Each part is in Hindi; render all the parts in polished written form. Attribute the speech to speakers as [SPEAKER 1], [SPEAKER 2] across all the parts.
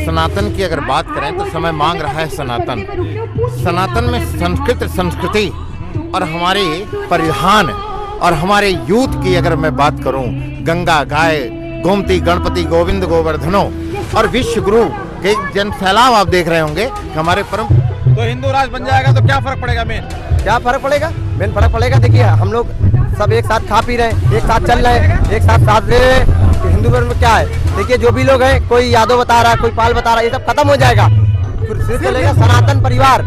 [SPEAKER 1] सनातन की अगर बात करें तो समय मांग रहा है सनातन। सनातन में संस्कृति और हमारे परिधान और हमारे यूथ की अगर मैं बात करूं, गंगा, गाय, गोमती, गणपति, गोविंद, गोवर्धनो और विश्व गुरु के जन सैलाब आप देख रहे होंगे कि हमारे परम।
[SPEAKER 2] तो हिंदू राज बन जाएगा तो क्या फर्क पड़ेगा?
[SPEAKER 3] क्या फर्क पड़ेगा? मेन फर्क पड़ेगा, देखिए हम लोग सब एक साथ खा पी रहे हैं, एक साथ चल रहे हैं, एक साथ साथ दे रहे हैं। तो हिंदू धर्म में क्या है, देखिए जो भी लोग हैं, कोई यादव बता रहा है, कोई पाल बता रहा है, ये सब खत्म हो जाएगा। फिर सिर्फ चलेगा सनातन परिवार।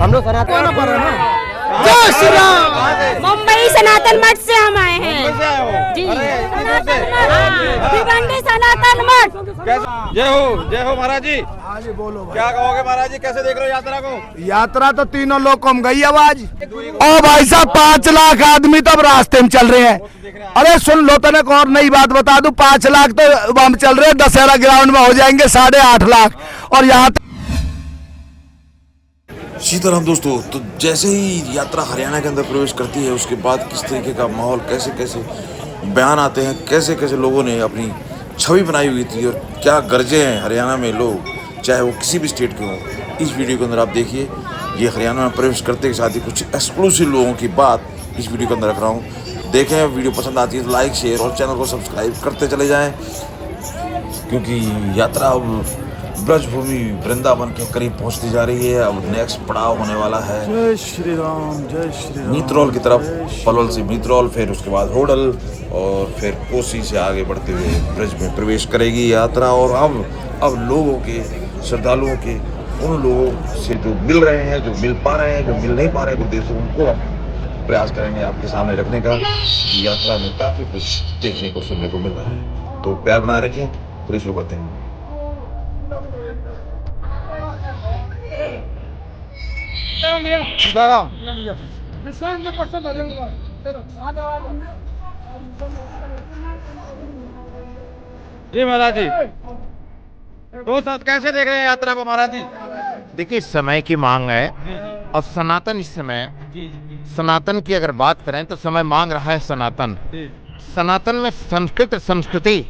[SPEAKER 3] हम लोग सनातन।
[SPEAKER 4] जय श्री राम। मुंबई सनातन मठ से हम आए हैं जी। भिवंडी सनातन मठ।
[SPEAKER 2] जय हो महाराज जी।
[SPEAKER 5] हाँ जी बोलो।
[SPEAKER 2] क्या कहोगे महाराज जी, कैसे देख रहे हो यात्रा को?
[SPEAKER 5] यात्रा तो तीनों लोग कम गई आवाज। ओ भाई साहब 5 लाख आदमी तो अब रास्ते में चल रहे हैं। अरे सुन लो, तने और नई बात बता दूं, 5 लाख तो हम चल रहे हैं, दशहरा ग्राउंड में हो जाएंगे 8.5 लाख। और यहाँ
[SPEAKER 6] सीताराम दोस्तों, तो जैसे ही यात्रा हरियाणा के अंदर प्रवेश करती है उसके बाद किस तरीके का माहौल, कैसे कैसे बयान आते हैं, कैसे कैसे लोगों ने अपनी छवि बनाई हुई थी और क्या गरजे हैं हरियाणा में लोग, चाहे वो किसी भी स्टेट के हों। इस वीडियो के अंदर आप देखिए, ये हरियाणा में प्रवेश करते के साथ ही कुछ एक्सक्लूसिव लोगों की बात इस वीडियो के अंदर रख रहा हूँ। देखें, वीडियो पसंद आती है तो लाइक, शेयर और चैनल को सब्सक्राइब करते चले जाएँ, क्योंकि यात्रा अब ब्रजभूमि वृंदावन के करीब पहुंचती जा रही है। अब नेक्स्ट पड़ाव होने वाला है
[SPEAKER 5] जय श्री राम, जय श्री राम,
[SPEAKER 6] मीतरौल की तरफ। पलवल से मीतरौल, फिर उसके बाद होडल और फिर कोसी से आगे बढ़ते हुए ब्रज में प्रवेश करेगी यात्रा। और अब लोगों के, श्रद्धालुओं के, उन लोगों से जो मिल रहे हैं, जो मिल पा रहे हैं, जो मिल नहीं पा रहे हैं देशों, उनको प्रयास करेंगे आपके सामने रखने का। यात्रा में काफी कुछ देखने को, सुनने को मिल रहा है, तो प्यार बनाए रखें। पूरी शुरू करते हैं।
[SPEAKER 2] जी महाराज जी, तो कैसे देख रहे हैं यात्रा को महाराज जी?
[SPEAKER 1] देखिए, समय की मांग है और सनातन इस समय, सनातन की अगर बात करें तो समय मांग रहा है सनातन। सनातन में संस्कृति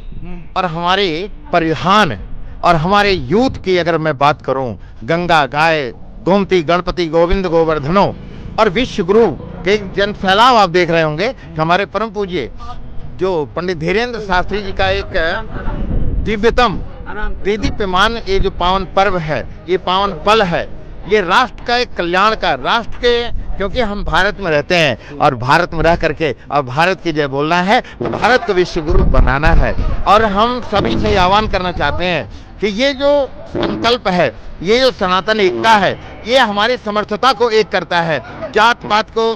[SPEAKER 1] और हमारे परिधान और हमारे यूथ की अगर मैं बात करूं, गंगा, गाय, गोमती, गणपति, गोविंद, गोवर्धनो और विश्व गुरु के जन सैलाब आप देख रहे होंगे कि हमारे परम पूज्य जो पंडित धीरेन्द्र शास्त्री जी का एक दिव्यतम देदीप्यमान ये जो पावन पर्व है, ये पावन पल है, ये राष्ट्र का एक कल्याण का, राष्ट्र के, क्योंकि हम भारत में रहते हैं और भारत में रह करके और भारत की जय बोलना है, भारत को विश्व गुरु बनाना है। और हम सभी से आह्वान करना चाहते हैं कि ये जो संकल्प है, ये जो सनातन एकता है, ये हमारी समर्थता को एक करता है, जात पात को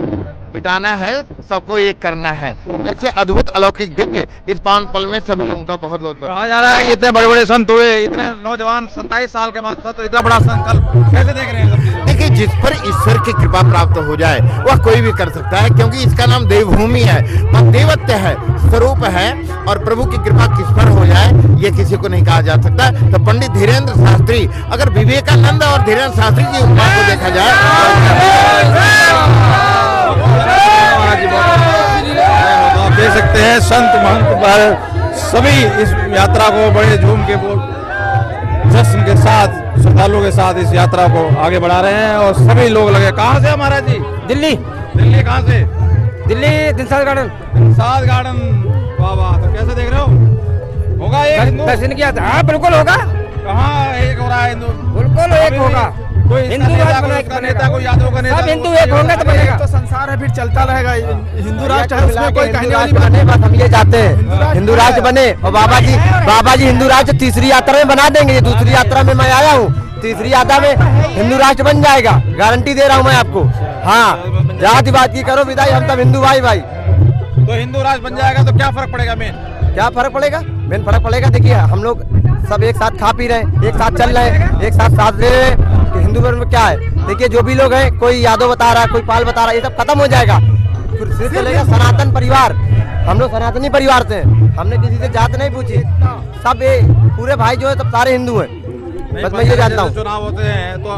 [SPEAKER 1] मिटाना है, सबको एक करना है। ऐसे अद्भुत अलौकिक दिव्य इस पावन पल में सभी लोगों का बहुत बहुत
[SPEAKER 2] कहा जा रहा है कि इतने बड़े बड़े संत हुए, इतने नौजवान 27 साल के बाद तो इतना बड़ा संकल्प कैसे देख रहे हैं?
[SPEAKER 1] देखिए, जिस पर ईश्वर की कृपा प्राप्त हो जाए वह कोई भी कर सकता है, क्योंकि इसका नाम देवभूमि है और देवत्व है, स्वरूप है। और प्रभु की कृपा किस पर हो जाए ये किसी को नहीं कहा जा सकता। तो पंडित धीरेन्द्र शास्त्री, अगर विवेकानंद और धीरेन्द्र शास्त्री की उपमा को देखा जाए,
[SPEAKER 2] आप देख सकते हैं संत महंत पर सभी इस यात्रा को बड़े झूम के जश्न के साथ, श्रद्धालुओं के साथ इस यात्रा को आगे बढ़ा रहे हैं। और सभी लोग लगे। कहाँ से महाराज जी?
[SPEAKER 3] दिल्ली।
[SPEAKER 2] दिल्ली कहाँ से?
[SPEAKER 3] दिल्ली दिलशाद गार्डन।
[SPEAKER 2] दिलशाद गार्डन, वाह वाह। तो कैसे देख रहे हो? होगा एक हिंदू
[SPEAKER 3] दर्शन किया था? हाँ बिल्कुल होगा।
[SPEAKER 2] कहाँ एक हो रहा है हिंदू?
[SPEAKER 3] बिल्कुल एक होगा।
[SPEAKER 2] कोई हिंदू नेता, कोई यादव का नेता,
[SPEAKER 3] सब हिंदू एक होंगे तो बनेगा।
[SPEAKER 5] तो संसार है, फिर चलता रहेगा। हिंदू राष्ट्र है, उसमें कोई कहने वाली बात
[SPEAKER 3] बने, बस हम ये चाहते हैं हिंदू राष्ट्र बने। और बाबा जी हिंदू राष्ट्र तीसरी यात्रा में बना देंगे। ये दूसरी यात्रा में मैं आया हूँ, तीसरी यात्रा में हिंदू राष्ट्र बन जाएगा, गारंटी दे रहा हूँ मैं आपको। हाँ, जातिवाद की करो विदाई, हम सब हिंदू भाई भाई।
[SPEAKER 2] तो हिंदू राष्ट्र बन जाएगा तो क्या फर्क पड़ेगा?
[SPEAKER 3] क्या फर्क पड़ेगा? मेन फर्क पड़ेगा, देखिए हम लोग सब एक साथ खा पी रहे हैं, एक साथ चल रहे हैं, एक साथ साथ दे रहे हैं। कि हिंदू धर्म में क्या है, देखिए जो भी लोग हैं, कोई यादव बता रहा है, कोई पाल बता रहा है, ये सब खत्म हो जाएगा। फिर सिर्फ चलेगा सनातन परिवार। हम लोग सनातनी परिवार से हैं, हमने किसी से जात नहीं पूछी। सब पूरे भाई जो है सब सारे हिंदू हैं। बस मैं ये जानता हूँ।
[SPEAKER 2] चुनाव होते हैं तो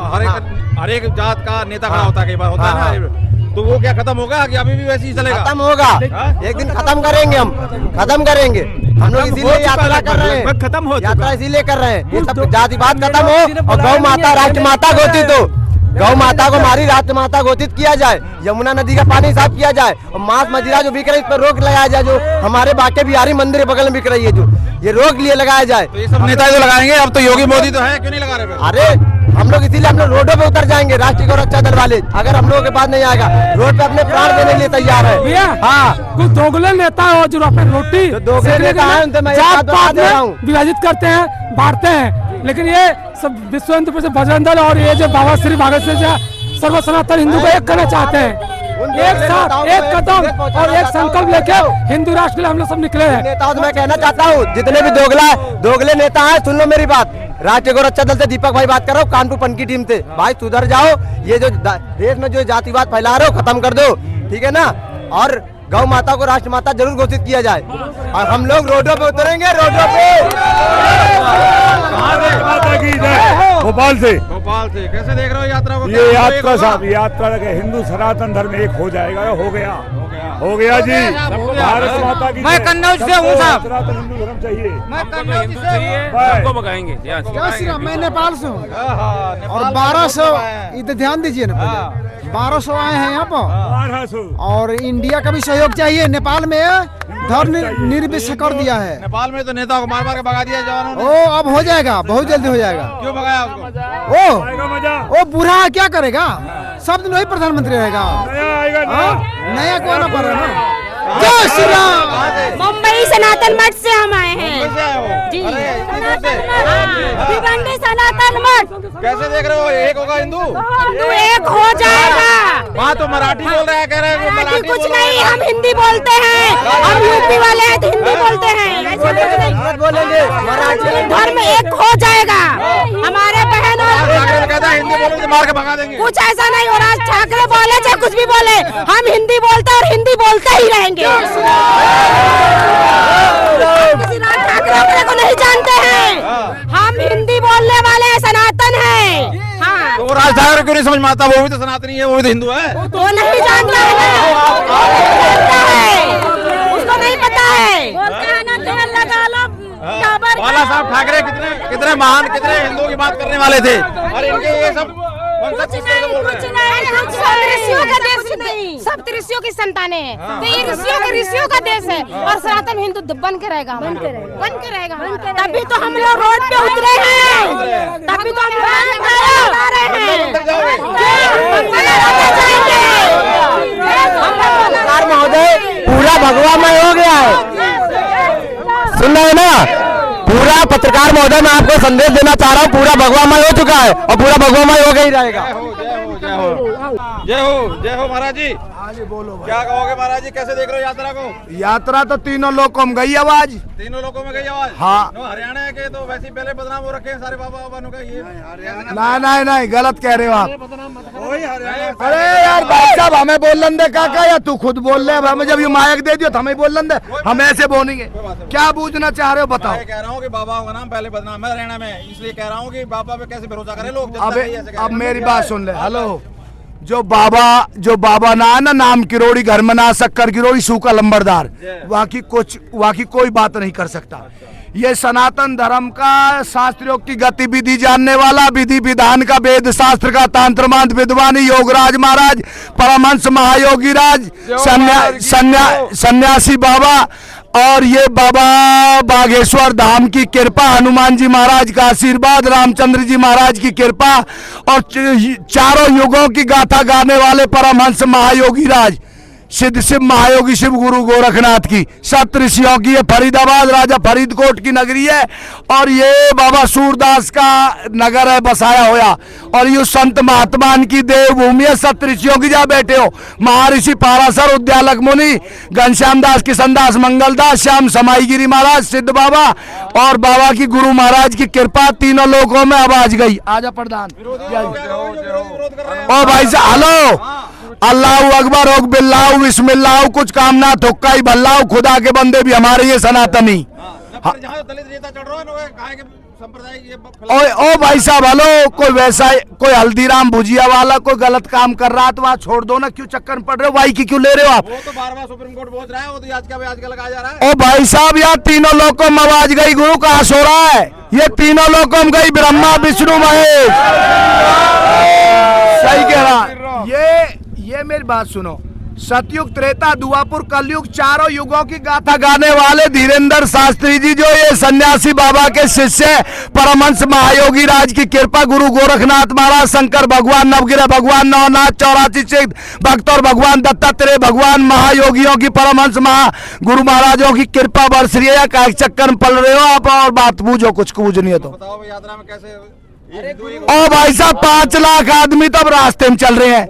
[SPEAKER 2] हर एक जात का नेता खड़ा होता है, कई बार होता है ना, तो वो क्या खत्म होगा कि अभी भी वैसे ही चलेगा?
[SPEAKER 3] खत्म होगा, एक दिन खत्म करेंगे, हम खत्म करेंगे। हम लोग इसीलिए यात्रा कर रहे हैं,
[SPEAKER 2] खत्म हो
[SPEAKER 3] यात्रा इसीलिए कर रहे हैं, ये सब जातिवाद खत्म हो और गौ माता राष्ट्र माता घोषित हो, गौ माता को हमारी राष्ट्र माता घोषित किया जाए, यमुना नदी का पानी साफ किया जाए और मांस मदिरा जो बिक रही है इस पर रोक लगाया जाए। जो हमारे बाके बिहारी मंदिर बगल में बिक रही है, जो ये रोक लिए लगाया जाए।
[SPEAKER 2] तो ये सब नेता जो लगाएंगे, अब तो योगी मोदी तो है, क्यों नहीं लगा रहे?
[SPEAKER 3] अरे हम लोग इसीलिए हम लोग रोडों पे उतर जाएंगे, राष्ट्रीय सुरक्षा दल वाले, अगर हम लोगों के पास नहीं आएगा, रोड पे अपने प्राण देने के लिए तैयार है।
[SPEAKER 7] भैया
[SPEAKER 3] हाँ,
[SPEAKER 7] कुछ दोगले नेता हो जो अपने रोटी
[SPEAKER 3] जो दोगले नेता हैं, उनसे मैं एक
[SPEAKER 7] जात
[SPEAKER 3] बात बता
[SPEAKER 7] पात
[SPEAKER 3] दे रहा
[SPEAKER 7] में
[SPEAKER 3] हूँ।
[SPEAKER 7] विभाजित करते हैं, बांटते हैं, लेकिन ये सब विश्व हिंदू परिषद बजरंग दल और ये जो बाबा श्री भागवत से सर्व सनातन हिंदू को एक करना चाहते हैं। एक साथ एक कदम और एक संकल्प लेके हिंदू राष्ट्र के लिए हम लोग सब निकले हैं।
[SPEAKER 3] नेताओं से मैं कहना चाहता हूँ, जितने भी दोगले नेता हैं, सुन लो मेरी बात। राष्ट्रीय सुरक्षा दल से दीपक भाई बात कर रहा हूँ, कानपुर पन की टीम से। भाई सुधर जाओ, ये जो देश में जो जातिवाद फैला रहे हो खत्म कर दो, ठीक है ना। और गौ माता को राष्ट्र माता जरूर घोषित किया जाए और हम लोग रोडों पे उतरेंगे, रोडों पे।
[SPEAKER 8] भोपाल से
[SPEAKER 2] कैसे देख रहे हो यात्रा को?
[SPEAKER 8] ये यात्रा साहब, यात्रा हिंदू सनातन धर्म एक हो जाएगा, हो गया जी। भारत माता की
[SPEAKER 2] मैं कन्नौज से हूँ साहब।
[SPEAKER 8] सनातन हिंदू धर्म चाहिए,
[SPEAKER 2] मैं कन्नौज से
[SPEAKER 8] सबको
[SPEAKER 2] भगाएंगे।
[SPEAKER 9] मैं नेपाल से हूँ और 1200 इधर ध्यान दीजिए ना, 1200 आए हैं यहाँ पर
[SPEAKER 8] 1200
[SPEAKER 9] और इंडिया का भी सहयोग चाहिए। नेपाल में धर्म निर्विष्ट कर दिया है।
[SPEAKER 2] नेपाल में तो नेता को मार मार के भगा दिया जवानों ने।
[SPEAKER 9] ओ अब हो जाएगा, बहुत जल्दी हो जाएगा।
[SPEAKER 2] क्यों भगाया उसको?
[SPEAKER 8] आएगा मजा,
[SPEAKER 9] ओ बूढ़ा क्या करेगा, सब दिन वही प्रधानमंत्री रहेगा।
[SPEAKER 8] नया आएगा
[SPEAKER 9] नया कौन ना पड़ रहा है। जय श्री राम।
[SPEAKER 4] मुंबई सनातन मठ से हम आए हैं
[SPEAKER 2] कैसे आए हो?
[SPEAKER 4] जी।
[SPEAKER 2] अरे, इधर से।
[SPEAKER 4] भिवंडी सनातन मठ।
[SPEAKER 2] कैसे देख रहे हो? एक होगा हिंदू,
[SPEAKER 4] हिंदू एक हो जाएगा।
[SPEAKER 2] वहाँ तो मराठी बोल रहा है, कह रहे हैं
[SPEAKER 4] मराठी कुछ नहीं, हम हिंदी बोलते हैं, हम यूपी वाले हैं तो हिंदी बोलते हैं, ऐसा कुछ नहीं।
[SPEAKER 3] बोलेंगे मराठी
[SPEAKER 4] धर्म एक हो जाएगा। हमारे बहन और
[SPEAKER 2] कहता है हिंदी बोलोगे तो मार के भगा देंगे।
[SPEAKER 4] कुछ ऐसा नहीं हो रहा। ठाकरे बोले चाहे कुछ भी बोले, हम हिंदी बोलते और हिंदी बोलते ही रहेंगे। किसी राज ठाकरे को नहीं जानते हैं, हम हिंदी बोलने वाले सनातन हैं। हाँ,
[SPEAKER 2] तो वो राज ठाकरे क्यों नहीं समझ में आता? वो भी तो सनातनी है, वो भी तो हिंदू है।
[SPEAKER 4] वो नहीं जानता है ना, उसको नहीं पता है। बोलते हैं ना तेल लगा लो टावर का।
[SPEAKER 2] बाला साहब ठाकरे कितने महान, कितने हिंदुओं की बात करने वाले थे, और इनके ये सब
[SPEAKER 4] कुछ नहीं, हम सब ऋषियों का देश नहीं, सब ऋषियों की संतानें हैं। तो ये ऋषियों का देश है और सनातन हिंदू बन के रहेगा, बन के रहेगा। तभी तो हम लोग रोड पे उतरे हैं, तभी तो हम आ रहे हैं।
[SPEAKER 3] सरकार महोदय पूरा भगवामय हो गया है, सुन रहे हैं ना। पूरा पत्रकार महोदय, मैं आपको संदेश देना चाह रहा हूँ, पूरा भगवामय हो चुका है और पूरा भगवामय हो गया ही रहेगा।
[SPEAKER 2] जय हो महाराज जी। बोलो क्या कहोगे महाराज जी, कैसे देख रहे हो यात्रा को?
[SPEAKER 5] यात्रा तो तीनों लोगों में गई आवाज।
[SPEAKER 2] तीनों लोगों में गई आवाज।
[SPEAKER 5] हाँ।
[SPEAKER 2] हरियाणा के तो वैसे ही पहले बदनाम हो रखे हैं सारे बाबा बाबा का। ये
[SPEAKER 5] नहीं गलत कह रहे हो आप।
[SPEAKER 2] हरियाणा।
[SPEAKER 5] अरे यार भाई साहब, हमें बोलन दे काका, या तू खुद बोल रहे? हमें जब ये मायक दे दियो तो हमें बोलन दे, हम ऐसे बोलेंगे। क्या पूछना चाह रहे हो बताओ?
[SPEAKER 2] मैं कह रहा हूँ कि बाबा का नाम पहले बदनाम है हरियाणा में, इसलिए कह रहा हूँ कि बाबा पे कैसे भरोसा करें लोग।
[SPEAKER 5] अब मेरी बात सुन ले। हेलो, जो बाबा ना है ना, नाम किरोड़ी घर में ना, शक्कर किरोड़ी सूखा लंबरदार, वाकी कोई बात नहीं कर सकता। ये सनातन धर्म का शास्त्रों की गतिविधि जानने वाला, विधि विधान का, वेद शास्त्र का, तंत्र मंत्र विद्वानी योगराज महाराज, परमहंस महायोगी राज, सन्यासी बाबा, और ये बाबा बागेश्वर धाम की कृपा, हनुमान जी महाराज का आशीर्वाद, रामचंद्र जी महाराज की कृपा, और चारों युगों की गाथा गाने वाले परमहंस महायोगी राज, सिद्ध शिव महायोगी शिव गुरु गोरखनाथ की, सप्त ऋषियों की ये फरीदाबाद राजा फरीदकोट की नगरी है, और ये बाबा सूरदास का नगर है बसाया होया, और ये संत महात्मान की देवभूमि है। सप्त ऋषियों की जा बैठे हो, महर्षि पाराशर, उद्यालक मुनि, घनश्याम दास, किशन दास, मंगल दास, श्याम समाई गिरी महाराज, सिद्ध बाबा और बाबा की गुरु महाराज की कृपा, तीनों लोगों में आवाज गई। आजा प्रधान। ओ भाई साहब, हेलो, अल्लाह अकबर हो, बिल्लाह बिस्मिल्लाह, कुछ काम ना थुक्का ही भल्लाह, खुदा के बंदे भी हमारे ये सनातनी।
[SPEAKER 2] जहाँ दलित नेता चढ़ रहा है,
[SPEAKER 5] ओ भाई साहब हेलो, कोई वैसा कोई हल्दीराम भुजिया वाला कोई गलत काम कर रहा है तो वहाँ छोड़ दो ना, क्यों चक्कर में पड़ रहे हो, भाई की क्यों ले रहे हो आप?
[SPEAKER 2] वो तो बार-बार सुप्रीम कोर्ट पहुंच रहा है, वो तो आज का लगाया जा रहा है।
[SPEAKER 5] ओ भाई साहब यहाँ तीनों लोगों में आवाज गई, गुरु कहाँ सो रहा है? ये तीनों लोगों में गई, ब्रह्मा विष्णु महेश। सही कह रहा। ये मेरी बात सुनो, सतयुग त्रेता द्वापुर कलयुग चारों युगों की गाथा गाने वाले धीरेन्द्र शास्त्री जी जो ये सन्यासी बाबा के शिष्य परमहंस महायोगी राज की कृपा, गुरु गोरखनाथ महाराज, शंकर भगवान, नवगिरह भगवान, नवनाथ, 84 सिद्ध भक्त और भगवान दत्तात्रेय भगवान, महायोगियों की परमहंस महा गुरु महाराजों की कृपा बरस रही है। का चक्कर में पल रहे हो आप और बात पूछो, कुछ पूछनी है तो
[SPEAKER 2] बताओ यात्रा में कैसे?
[SPEAKER 5] ओ भाई साहब 5 लाख आदमी तो अब रास्ते में चल रहे हैं।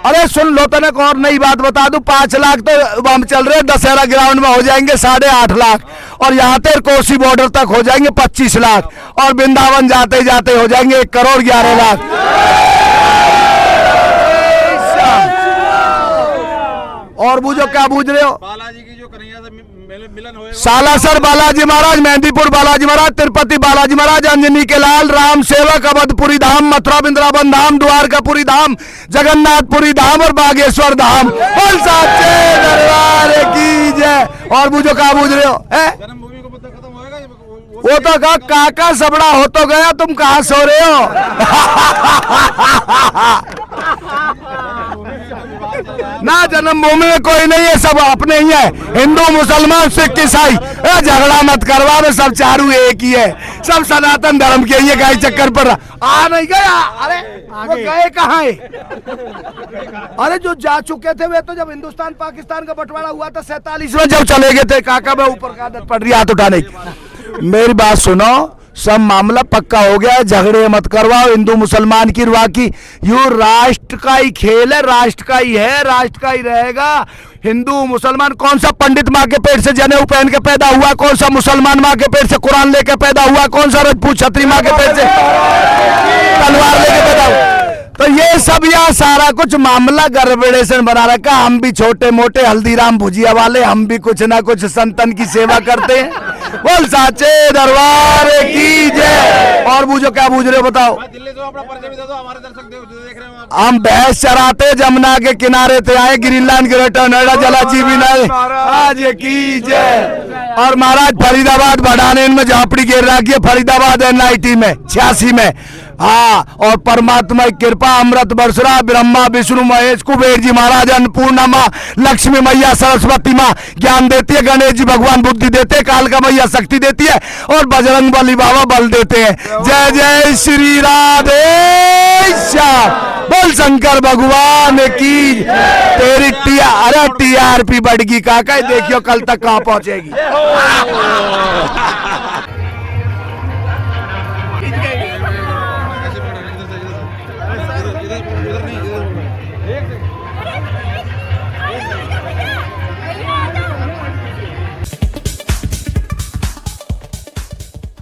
[SPEAKER 5] अरे सुन लो, तने और नई बात बता दूं, 5 लाख तो हम चल रहे हैं, दशहरा ग्राउंड में हो जाएंगे 8.5 लाख, और यहाँ से कोसी बॉर्डर तक हो जाएंगे 25 लाख, और वृंदावन जाते जाते हो जाएंगे 1 करोड़ 11 लाख। और बूझो क्या बूझ रहे हो?
[SPEAKER 2] बालाजी की जो कन्हैया से मिलन होएगा,
[SPEAKER 5] सालासर बालाजी महाराज, मेहंदीपुर बालाजी महाराज, तिरुपति बालाजी महाराज, अंजनी के लाल, राम सेवक, अवधपुरी धाम, मथुरा वृंदावन धाम, द्वारकापुरी धाम, जगन्नाथपुरी धाम और बागेश्वर धाम। बोल साचे दरबार की जय। और बूझो क्या बूझ रहे हो?
[SPEAKER 2] जन्मभूमि को मुद्दा खत्म होएगा।
[SPEAKER 5] वो तो कहा काका सबड़ा हो तो गया, तुम कहाँ सो रहे हो? ना जन्मभूमि में कोई नहीं है, सब अपने ही है, हिंदू मुसलमान सिख ईसाई। झगड़ा मत करवा, में सब चारू एक ही है, सब सनातन धर्म के ही गाय चक्कर पर आ नहीं गया। अरे वो गए कहाँ है? अरे जो जा चुके थे वे तो जब हिंदुस्तान पाकिस्तान का बंटवारा हुआ था 47 में, जब चले गए थे। काका में ऊपर का आदत पड़ रही हाथ उठाने की। मेरी बात सुनो, सब मामला पक्का हो गया है, झगड़े मत करवाओ। हिंदू मुसलमान की रुआ की यू राष्ट्र का ही खेल है, राष्ट्र का ही है, राष्ट्र का ही रहेगा। हिंदू मुसलमान, कौन सा पंडित माँ के पेट से जनेऊ पहन के पैदा हुआ, कौन सा मुसलमान माँ के पेट से कुरान लेके पैदा हुआ, कौन सा राजपूत छत्री माँ के पेट से तलवार लेके पैदा हुआ? तो ये सब यहाँ सारा कुछ मामला गड़बड़ेशन बना रखा। हम भी छोटे मोटे हल्दीराम भुजिया वाले, हम भी कुछ ना कुछ संतन की सेवा करते हैं। बोल साचे दरबार की जय। और बूझो क्या बूझ रहे हो बताओ?
[SPEAKER 2] दिल्ली से अपना परिचय भी दे दो, हमारे दर्शक देख रहे हैं।
[SPEAKER 5] हम भैंस चराते जमुना के किनारे थे आए, ग्रीनलैंड ग्रेटर नोएडा जला जीवी नहीं आज की जय। और महाराज फरीदाबाद बढ़ाने में झापड़ी गिर रखी है, फरीदाबाद NIT में 86 में। हाँ, और परमात्मा की कृपा अमृत बरसरा, ब्रह्मा विष्णु महेश कुबेर जी महाराज, अन्नपूर्णा माँ, लक्ष्मी मैया, सरस्वती माँ ज्ञान देती है, गणेश जी भगवान बुद्धि देते हैं, कालका मैया शक्ति देती है, और बजरंग बली बाबा बल देते हैं। जय जय श्री राधे श्याम। बोल शंकर भगवान की। तेरी अरे TRP बढ़गी काका, देखियो कल तक कहाँ पहुंचेगी।